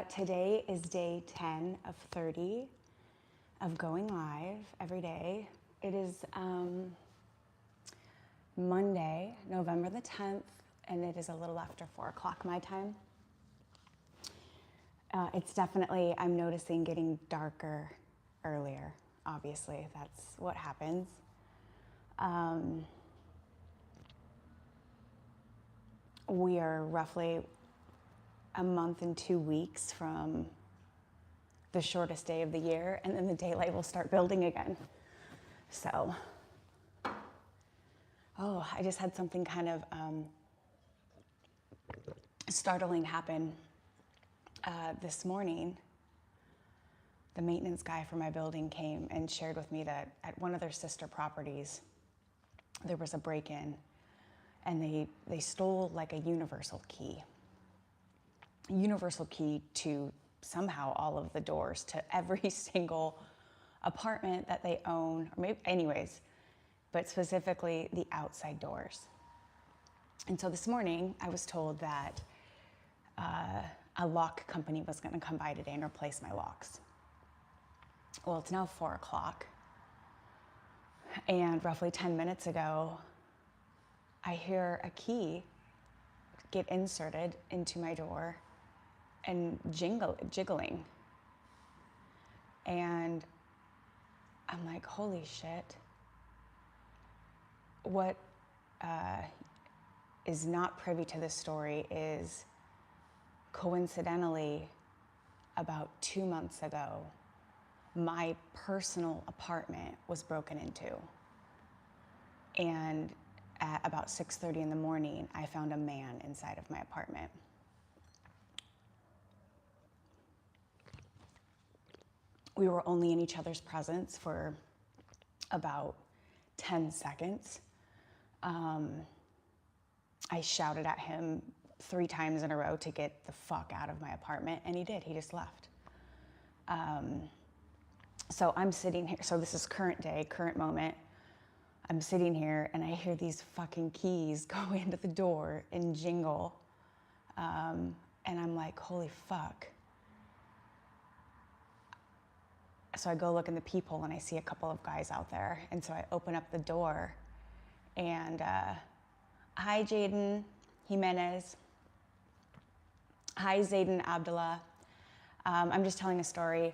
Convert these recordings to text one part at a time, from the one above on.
Today is day 10 of 30 of going live every day. It is Monday, November the 10th, and it is a little after 4 o'clock my time. It's definitely, I'm noticing, getting darker earlier. Obviously, that's what happens. We are roughly a month and 2 weeks from the shortest day of the year, and then the daylight will start building again. So, I just had something kind of startling happen this morning. The maintenance guy for my building came and shared with me that at one of their sister properties, there was a break-in, and they stole like a universal key to somehow all of the doors to every single apartment that they own, or maybe, anyways, but specifically the outside doors. And so this morning I was told that a lock company was going to come by today and replace my locks. Well, it's now 4 o'clock, and roughly 10 minutes ago, I hear a key get inserted into my door and jiggling. And I'm like, holy shit. What is not privy to this story is, coincidentally, about 2 months ago, my personal apartment was broken into. And at about 6:30 in the morning, I found a man inside of my apartment. We were only in each other's presence for about 10 seconds. I shouted at him 3 times in a row to get the fuck out of my apartment, and he did. He just left. So I'm sitting here. So this is current day, current moment. I'm sitting here, and I hear these fucking keys go into the door and jingle. And I'm like, holy fuck. So I go look in the peephole, and I see a couple of guys out there. And so I open up the door, and hi, Jaden Jimenez. Hi, Zayden Abdullah. I'm just telling a story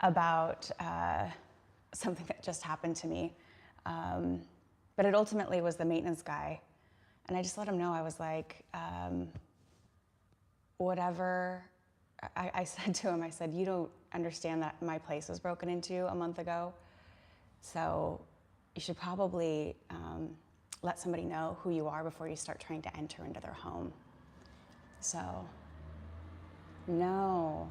about something that just happened to me. But it ultimately was the maintenance guy. And I just let him know, I was like, whatever. I said to him, I said, you don't understand that my place was broken into a month ago. So you should probably let somebody know who you are before you start trying to enter into their home. So, no.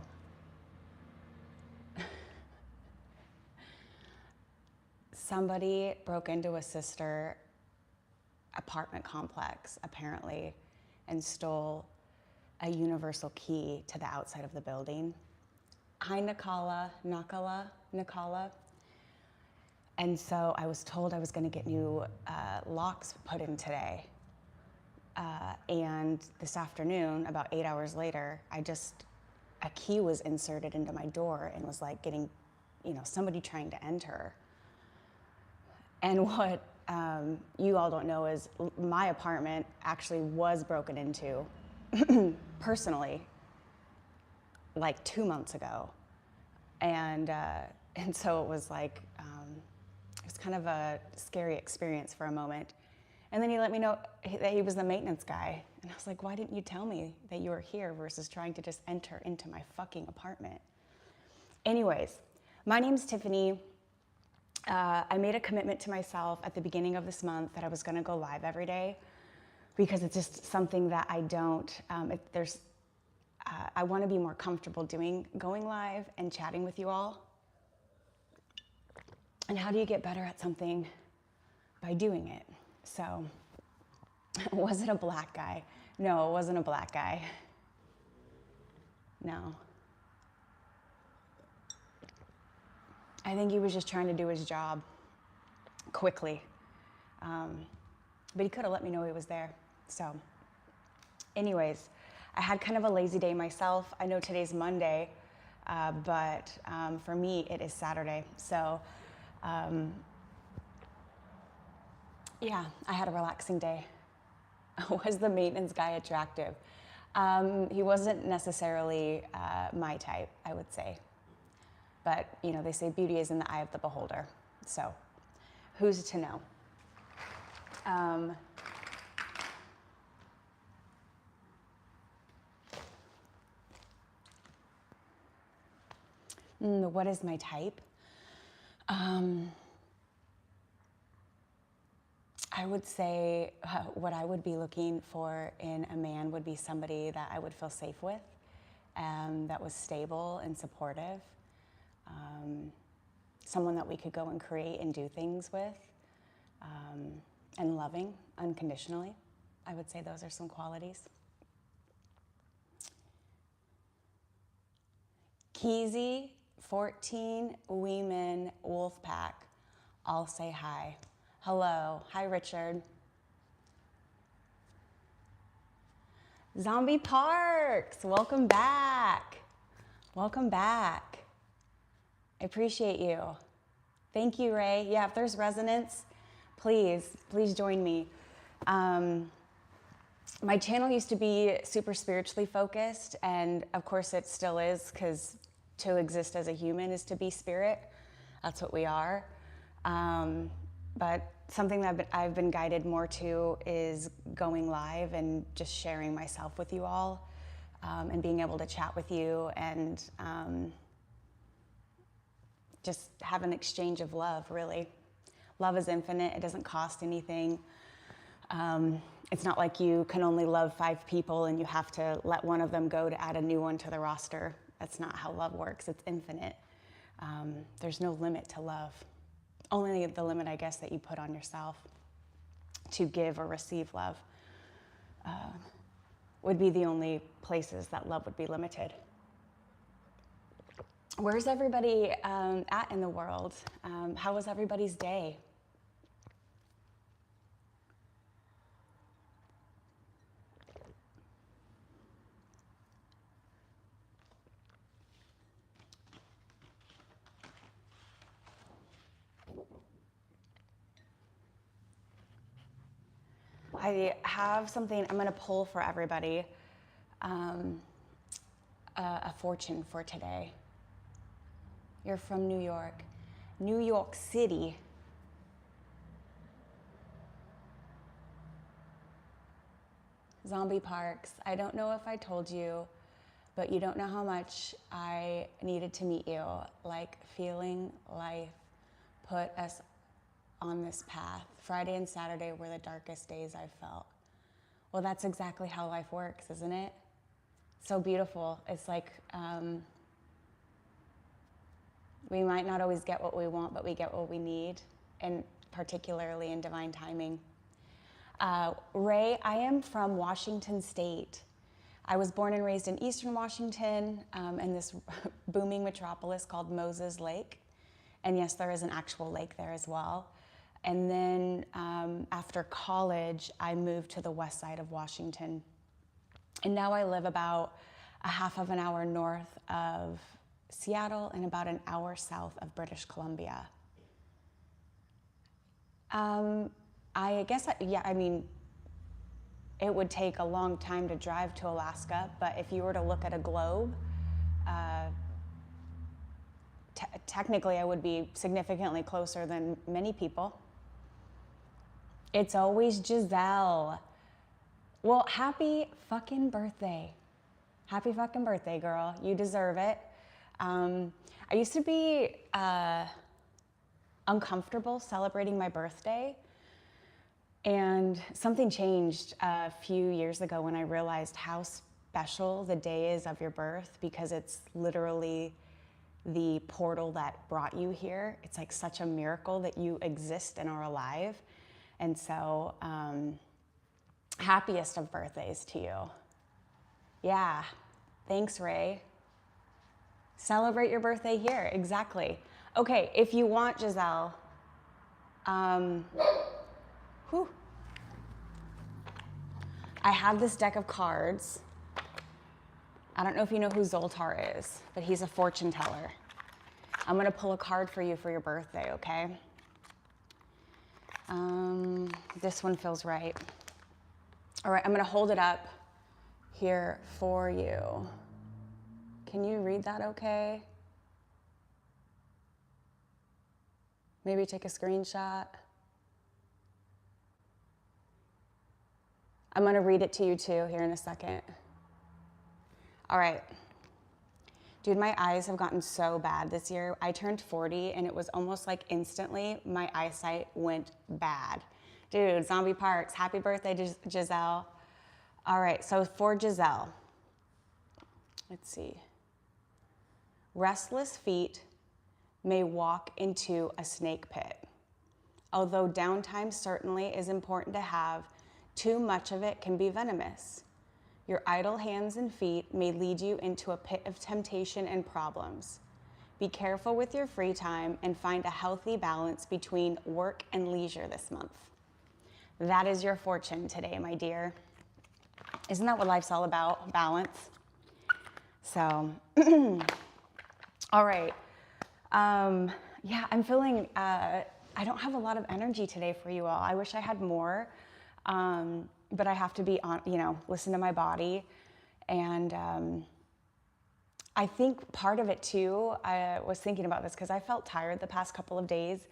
Somebody broke into a sister apartment complex, apparently, and stole a universal key to the outside of the building. Hi, Nakala. And so I was told I was going to get new locks put in today. And this afternoon, about 8 hours later, a key was inserted into my door and was like getting, somebody trying to enter. And what you all don't know is my apartment actually was broken into personally like 2 months ago. And so it was like, it was kind of a scary experience for a moment. And then he let me know that he was the maintenance guy. And I was like, why didn't you tell me that you were here versus trying to just enter into my fucking apartment? Anyways, my name's Tiffany. I made a commitment to myself at the beginning of this month that I was gonna go live every day, because it's just something that I don't, I wanna be more comfortable going live and chatting with you all. And how do you get better at something? By doing it. So, was it a black guy? No, it wasn't a black guy. No. I think he was just trying to do his job quickly. But he could have let me know he was there. So, anyways, I had kind of a lazy day myself. I know today's Monday, but for me, it is Saturday. So, yeah, I had a relaxing day. Was the maintenance guy attractive? He wasn't necessarily my type, I would say. But, you know, they say beauty is in the eye of the beholder. So, who's to know? What is my type? I would say what I would be looking for in a man would be somebody that I would feel safe with, that was stable and supportive, someone that we could go and create and do things with, and loving unconditionally. I would say those are some qualities. Keezy, 14 Women Wolfpack, all say hi. Hello. Hi, Richard. Zombie Parks, welcome back. Welcome back. I appreciate you. Thank you, Ray. Yeah, if there's resonance, please join me. My channel used to be super spiritually focused, and of course it still is, because to exist as a human is to be spirit. That's what we are. But something that I've been guided more to is going live and just sharing myself with you all, and being able to chat with you and just have an exchange of love, really. Love is infinite. It doesn't cost anything. It's not like you can only love 5 people and you have to let one of them go to add a new one to the roster. That's not how love works. It's infinite. There's no limit to love. Only the limit, I guess, that you put on yourself to give or receive love would be the only places that love would be limited. Where's everybody at in the world? How was everybody's day? I have something, I'm gonna pull for everybody, a fortune for today. You're from New York. New York City. Zombie Parks. I don't know if I told you, but you don't know how much I needed to meet you. Like, feeling life put us on this path. Friday and Saturday were the darkest days I've felt. Well, that's exactly how life works, isn't it? So beautiful. It's like, we might not always get what we want, but we get what we need, and particularly in divine timing. Ray, I am from Washington State. I was born and raised in Eastern Washington, in this booming metropolis called Moses Lake. And yes, there is an actual lake there as well. And then after college, I moved to the west side of Washington. And now I live about a half of an hour north of Seattle and about an hour south of British Columbia. I guess, I mean, it would take a long time to drive to Alaska, but if you were to look at a globe, technically I would be significantly closer than many people. It's always Giselle. Well, happy fucking birthday. Happy fucking birthday, girl. You deserve it. I used to be uncomfortable celebrating my birthday, and something changed a few years ago when I realized how special the day is of your birth, because it's literally the portal that brought you here. It's like such a miracle that you exist and are alive. And so, happiest of birthdays to you. Yeah, thanks, Ray. Celebrate your birthday here, exactly. Okay, if you want, Giselle, I have this deck of cards. I don't know if you know who Zoltar is, but he's a fortune teller. I'm gonna pull a card for you for your birthday, okay? This one feels right. All right, I'm gonna hold it up here for you. Can you read that okay? Maybe take a screenshot. I'm gonna read it to you too here in a second. All right. Dude, my eyes have gotten so bad this year. I turned 40 and it was almost like instantly my eyesight went bad. Dude, Zombie Parks, happy birthday, Giselle. All right, so for Giselle, let's see. Restless feet may walk into a snake pit. Although downtime certainly is important to have, too much of it can be venomous. Your idle hands and feet may lead you into a pit of temptation and problems. Be careful with your free time and find a healthy balance between work and leisure this month. That is your fortune today, my dear. Isn't that what life's all about? Balance. So, all right. Yeah, I'm feeling, I don't have a lot of energy today for you all. I wish I had more. But I have to be on, listen to my body. And I think part of it too, I was thinking about this because I felt tired the past couple of days,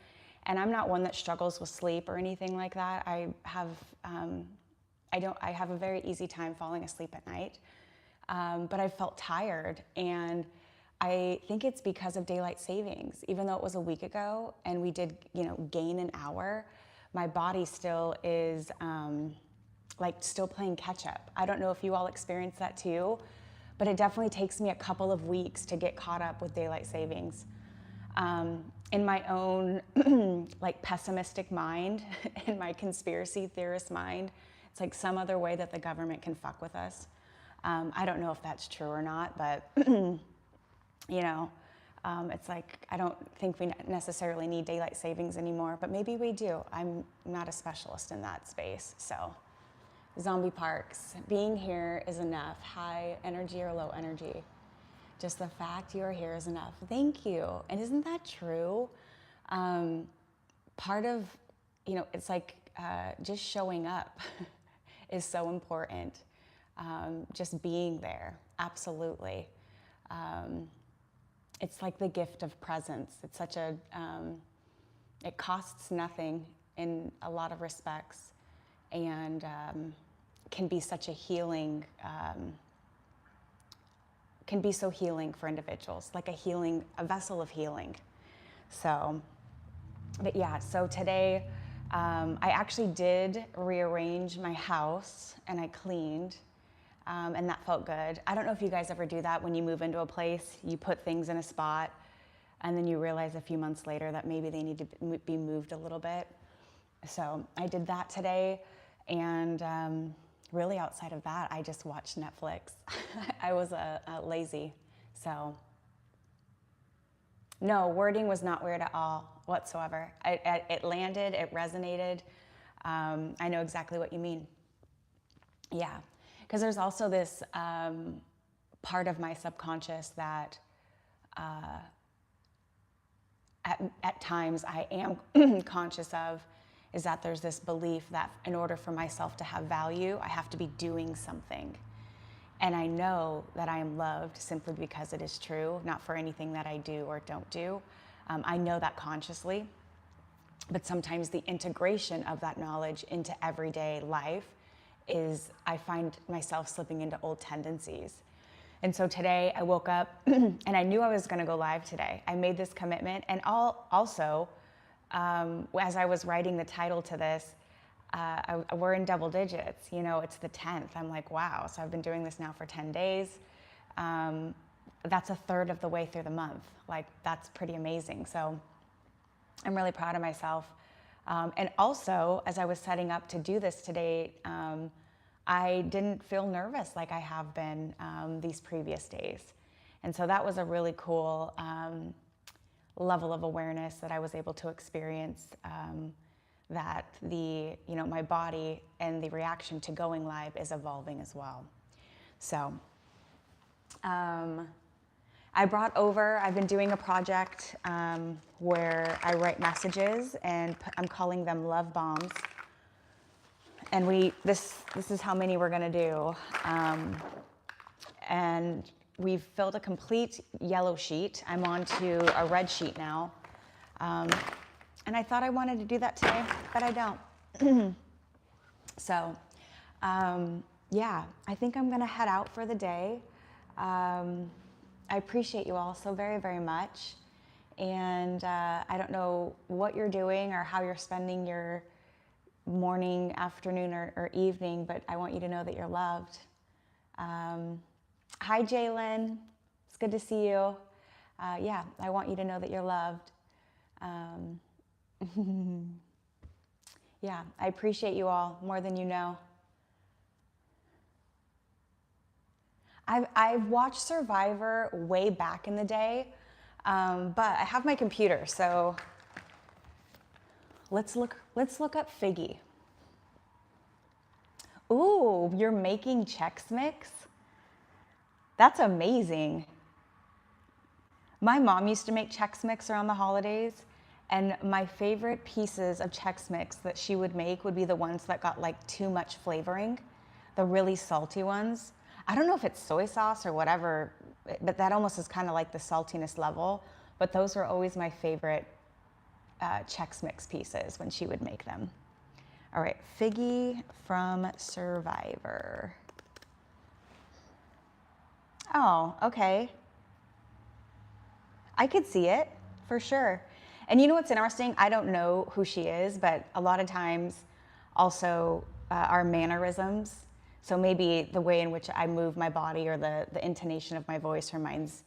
and I'm not one that struggles with sleep or anything like that. I have a very easy time falling asleep at night. But I felt tired, and I think it's because of daylight savings. Even though it was a week ago and we did, gain an hour, my body still is, still playing catch up. I don't know if you all experience that too, but it definitely takes me a couple of weeks to get caught up with daylight savings. In my own pessimistic mind, in my conspiracy theorist mind, it's like some other way that the government can fuck with us. I don't know if that's true or not, but it's like, I don't think we necessarily need daylight savings anymore, but maybe we do. I'm not a specialist in that space, so. Zombie Parks, being here is enough, high energy or low energy. Just the fact you are here is enough. Thank you. And isn't that true? Part of, it's like just showing up is so important. Just being there, absolutely. It's like the gift of presence. It's such a, it costs nothing in a lot of respects, and can be such a healing, can be so healing for individuals, like a vessel of healing. So, but yeah, so today I actually did rearrange my house and I cleaned, and that felt good. I don't know if you guys ever do that when you move into a place, you put things in a spot and then you realize a few months later that maybe they need to be moved a little bit. So I did that today, and really outside of that, I just watched Netflix. I was lazy, so. No, wording was not weird at all whatsoever. It landed, it resonated. I know exactly what you mean. Yeah, because there's also this part of my subconscious that at times I am conscious of, is that there's this belief that in order for myself to have value, I have to be doing something. And I know that I am loved simply because it is true, not for anything that I do or don't do. I know that consciously, but sometimes the integration of that knowledge into everyday life is, I find myself slipping into old tendencies. And so today I woke up and I knew I was gonna go live today. I made this commitment, and also, as I was writing the title to this, we're in double digits, it's the 10th. I'm like, wow, so I've been doing this now for 10 days. That's a third of the way through the month. Like, that's pretty amazing. So I'm really proud of myself. And also, as I was setting up to do this today, I didn't feel nervous like I have been these previous days. And so that was a really cool level of awareness that I was able to experience, that my body and the reaction to going live is evolving as well. So I've been doing a project where I write messages and I'm calling them love bombs. And this is how many we're gonna do. And we've filled a complete yellow sheet. I'm on to a red sheet now. And I thought I wanted to do that today, but I don't. So, yeah, I think I'm gonna head out for the day. I appreciate you all so very, very much. And I don't know what you're doing or how you're spending your morning, afternoon, or evening, but I want you to know that you're loved. Hi, Jalen. It's good to see you. Yeah, I want you to know that you're loved. Yeah, I appreciate you all more than you know. I've watched Survivor way back in the day, but I have my computer, so let's look up Figgy. Ooh, you're making Chex Mix? That's amazing. My mom used to make Chex Mix around the holidays, and my favorite pieces of Chex Mix that she would make would be the ones that got like too much flavoring, the really salty ones. I don't know if it's soy sauce or whatever, but that almost is kind of like the saltiness level. But those were always my favorite Chex Mix pieces when she would make them. All right, Figgy from Survivor. Oh, okay. I could see it, for sure. And you know what's interesting? I don't know who she is, but a lot of times also our mannerisms. So maybe the way in which I move my body or the intonation of my voice reminds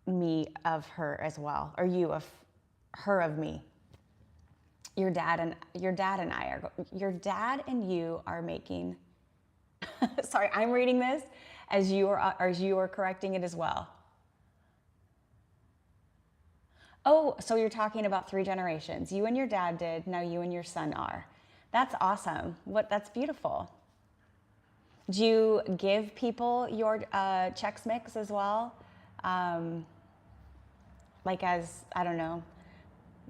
me of her as well, or you of her of me. Your dad and you are making. Sorry, I'm reading this as you are correcting it as well. Oh, so you're talking about 3 generations. You and your dad did, now you and your son are. That's awesome. That's beautiful. Do you give people your Chex Mix as well? Like as, I don't know,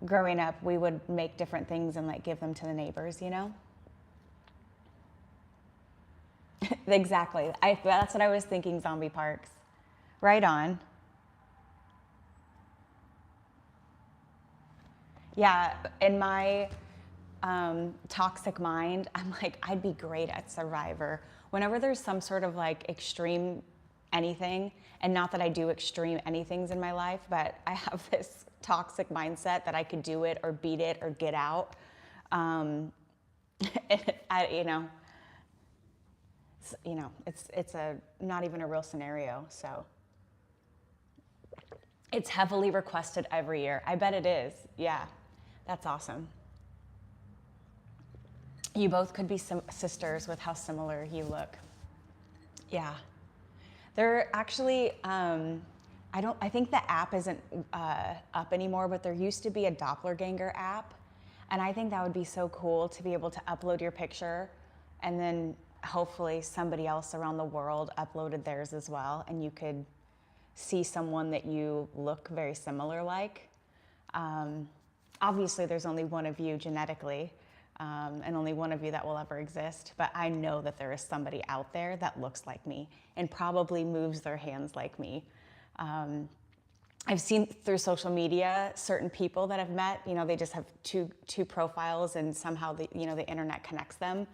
growing up, we would make different things and like give them to the neighbors, you know? Exactly. That's what I was thinking, Zombie Parks. Right on. Yeah, in my toxic mind, I'm like, I'd be great at Survivor. Whenever there's some sort of like extreme anything, and not that I do extreme anythings in my life, but I have this toxic mindset that I could do it or beat it or get out. It's a not even a real scenario. So it's heavily requested every year. I bet it is. Yeah, that's awesome. You both could be sisters with how similar you look. Yeah. They're actually, I think the app isn't up anymore, but there used to be a Doppelganger app. And I think that would be so cool to be able to upload your picture and then hopefully somebody else around the world uploaded theirs as well. And you could see someone that you look very similar like. Obviously, there's only one of you genetically. And only one of you that will ever exist, but I know that there is somebody out there that looks like me and probably moves their hands like me. I've seen through social media certain people that I've met, they just have two profiles and somehow the internet connects them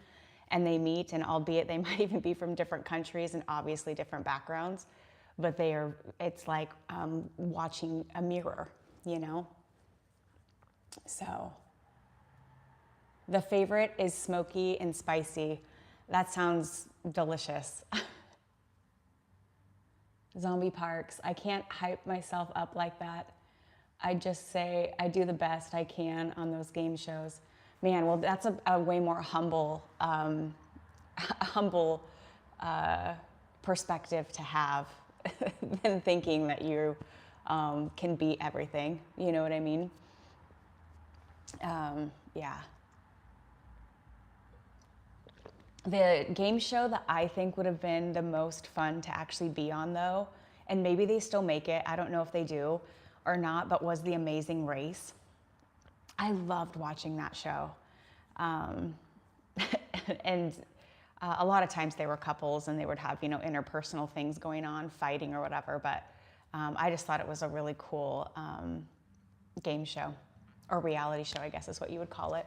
and they meet, and albeit they might even be from different countries and obviously different backgrounds, but it's like watching a mirror, So. The favorite is smoky and spicy. That sounds delicious. Zombie Parks, I can't hype myself up like that. I just say I do the best I can on those game shows. Man, well, that's a way more humble perspective to have than thinking that you can beat everything. You know what I mean? Yeah. The game show that I think would have been the most fun to actually be on, though, and maybe they still make it, I don't know if they do or not, but was The Amazing Race. I loved watching that show. Um, and a lot of times they were couples and they would have, interpersonal things going on, fighting or whatever, but I just thought it was a really cool game show, or reality show, I guess is what you would call it.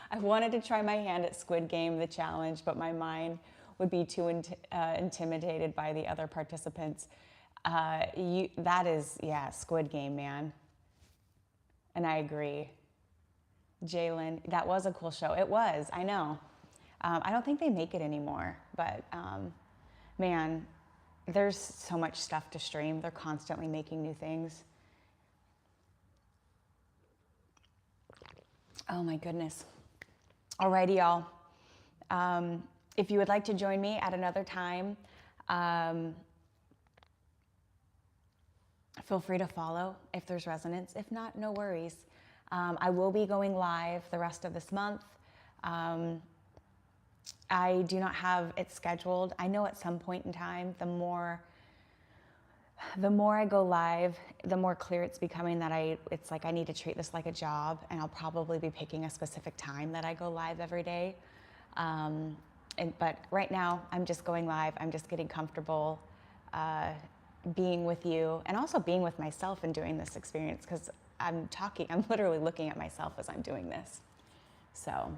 I wanted to try my hand at Squid Game, the challenge, but my mind would be too intimidated by the other participants. That is, Squid Game, man. And I agree. Jalen, that was a cool show. It was, I know. I don't think they make it anymore, but man, there's so much stuff to stream. They're constantly making new things. Oh my goodness. Alrighty, y'all. If you would like to join me at another time, feel free to follow if there's resonance. If not, no worries. I will be going live the rest of this month. I do not have it scheduled. I know at some point in time, the more I go live, the more clear it's becoming that it's like I need to treat this like a job, and I'll probably be picking a specific time that I go live every day. But right now, I'm just going live. I'm just getting comfortable being with you, and also being with myself and doing this experience, because I'm literally looking at myself as I'm doing this. So,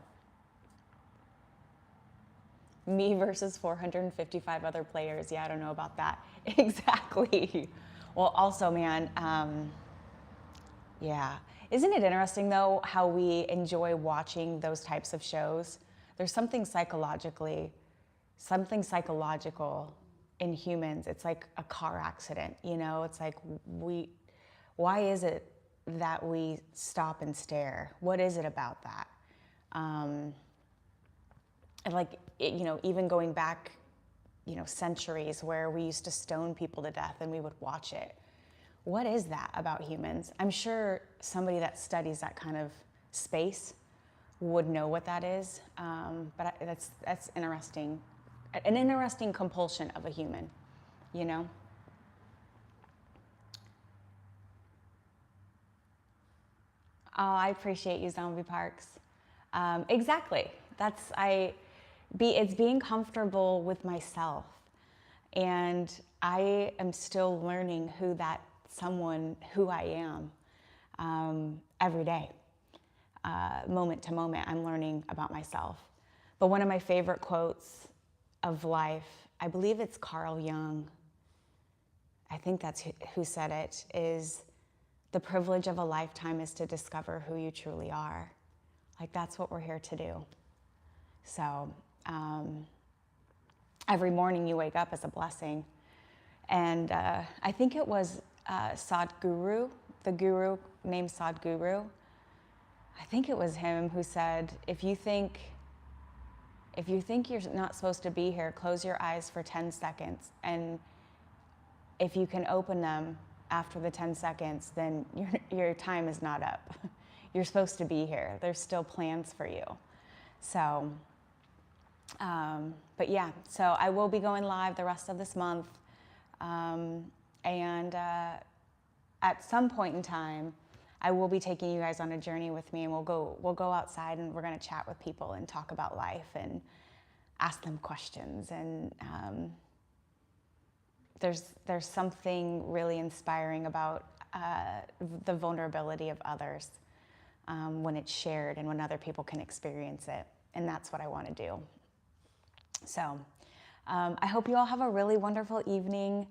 me versus 455 other players. Yeah, I don't know about that. Exactly. Well, also, man, yeah. Isn't it interesting, though, how we enjoy watching those types of shows? There's something psychological in humans. It's like a car accident, It's like why is it that we stop and stare? What is it about that? Even going back, centuries where we used to stone people to death and we would watch it. What is that about humans? I'm sure somebody that studies that kind of space would know what that is, but that's interesting. An interesting compulsion of a human, Oh, I appreciate you, Zombie Parks. Exactly. It's being comfortable with myself. And I am still learning who I am every day. Moment to moment, I'm learning about myself. But one of my favorite quotes of life, I believe it's Carl Jung, I think that's who said it, is the privilege of a lifetime is to discover who you truly are. Like, that's what we're here to do. So every morning you wake up is a blessing. And I think it was Sadhguru, the guru named Sadhguru. I think it was him who said, if you think you're not supposed to be here, close your eyes for 10 seconds. And if you can open them after the 10 seconds, then your time is not up. You're supposed to be here. There's still plans for you. So, but yeah, so I will be going live the rest of this month. And at some point in time, I will be taking you guys on a journey with me, and we'll go outside and we're going to chat with people and talk about life and ask them questions. And there's something really inspiring about the vulnerability of others when it's shared and when other people can experience it. And that's what I want to do. So I hope you all have a really wonderful evening.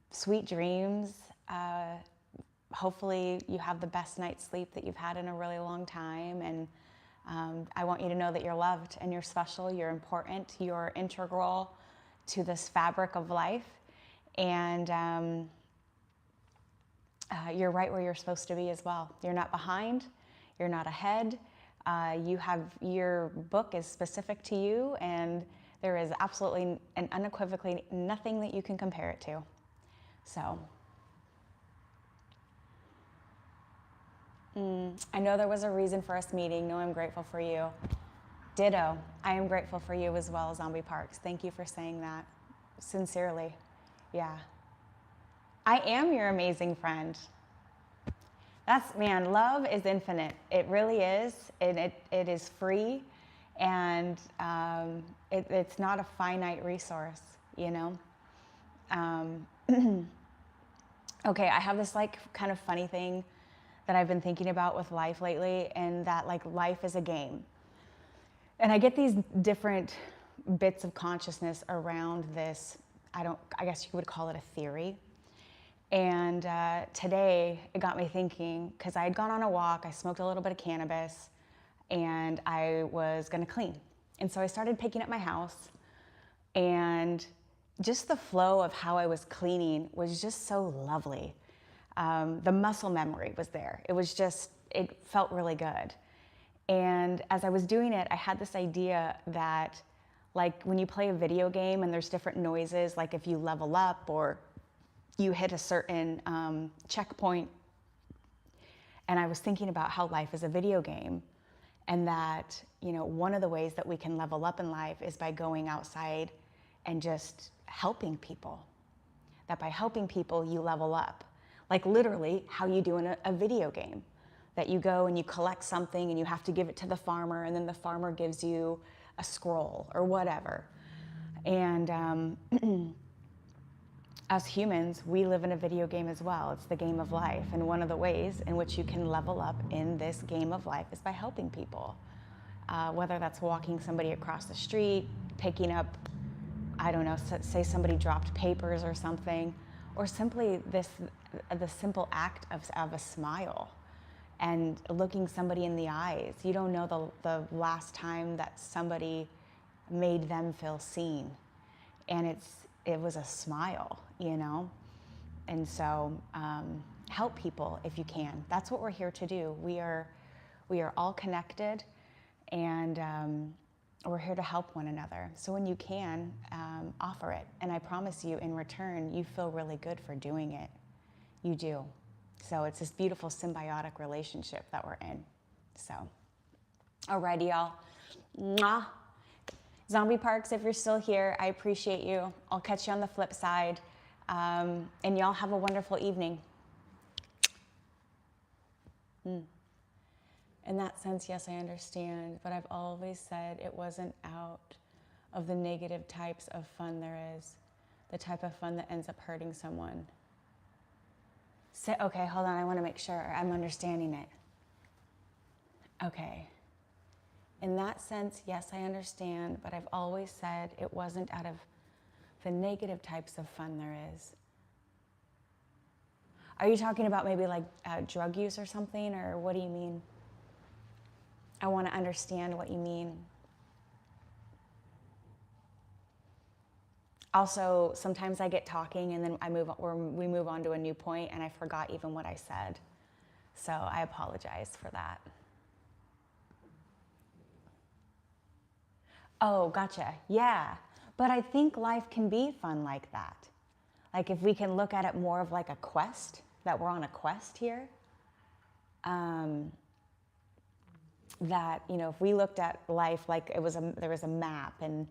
Sweet dreams. Hopefully you have the best night's sleep that you've had in a really long time. And I want you to know that you're loved and you're special, you're important, you're integral to this fabric of life. And you're right where you're supposed to be as well. You're not behind, you're not ahead. Your book is specific to you, and there is absolutely and unequivocally nothing that you can compare it to. So, I know there was a reason for us meeting. No, I'm grateful for you. Ditto. I am grateful for you as well, Zombie Parks. Thank you for saying that. Sincerely. Yeah. I am your amazing friend. Man, love is infinite. It really is. It is free, and it's not a finite resource, you know? Okay, I have this like kind of funny thing that I've been thinking about with life lately, and that like life is a game. And I get these different bits of consciousness around this, I guess you would call it a theory. And today it got me thinking, because I had gone on a walk, I smoked a little bit of cannabis, and I was gonna clean. And so I started picking up my house, and just the flow of how I was cleaning was just so lovely. The muscle memory was there. It felt really good. And as I was doing it, I had this idea that, like when you play a video game and there's different noises, like if you level up or you hit a certain checkpoint. And I was thinking about how life is a video game, and that, you know, one of the ways that we can level up in life is by going outside and just helping people. That by helping people, you level up. Like literally how you do in a video game. That you go and you collect something and you have to give it to the farmer, and then the farmer gives you a scroll or whatever. And as humans, we live in a video game as well. It's the game of life. And one of the ways in which you can level up in this game of life is by helping people. Whether that's walking somebody across the street, picking up, I don't know, say somebody dropped papers or something, or simply the simple act of a smile and looking somebody in the eyes. You don't know the last time that somebody made them feel seen. And it was a smile, you know? And so help people if you can. That's what we're here to do. We are all connected, and we're here to help one another. So when you can, offer it. And I promise you, in return, you feel really good for doing it. You do. So it's this beautiful symbiotic relationship that we're in. So, alrighty, y'all. Mwah. Zombie Parks, if you're still here, I appreciate you. I'll catch you on the flip side. And y'all have a wonderful evening. In that sense, yes, I understand, but I've always said it wasn't out of the negative types of fun there is, the type of fun that ends up hurting someone. Okay, hold on, I want to make sure I'm understanding it. Okay. In that sense, yes, I understand, but I've always said it wasn't out of the negative types of fun there is. Are you talking about maybe like drug use or something, or what do you mean? I want to understand what you mean. Also, sometimes I get talking and then we move on to a new point and I forgot even what I said. So I apologize for that. Oh, gotcha. Yeah. But I think life can be fun like that. Like if we can look at it more of like a quest, that we're on a quest here. That, you know, if we looked at life like there was a map, and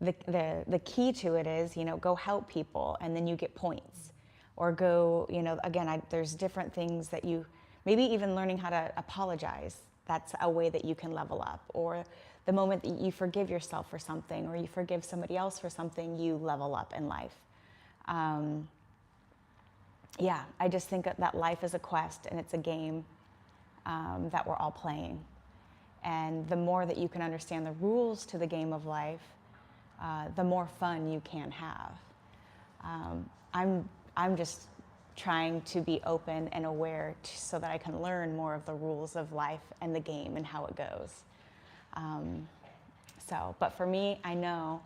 the key to it is, you know, go help people and then you get points. Or go, you know, again, there's different things that you, maybe even learning how to apologize. That's a way that you can level up. Or the moment that you forgive yourself for something, or you forgive somebody else for something, you level up in life. Yeah, I just think that life is a quest and it's a game that we're all playing. And the more that you can understand the rules to the game of life, the more fun you can have. I'm just trying to be open and aware so that I can learn more of the rules of life and the game and how it goes. But for me, I know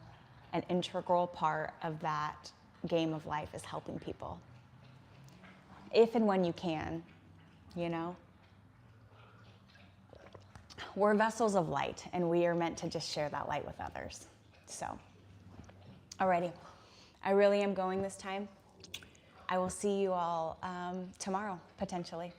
an integral part of that game of life is helping people. If and when you can, you know. We're vessels of light, and we are meant to just share that light with others. So, alrighty. I really am going this time. I will see you all tomorrow, potentially.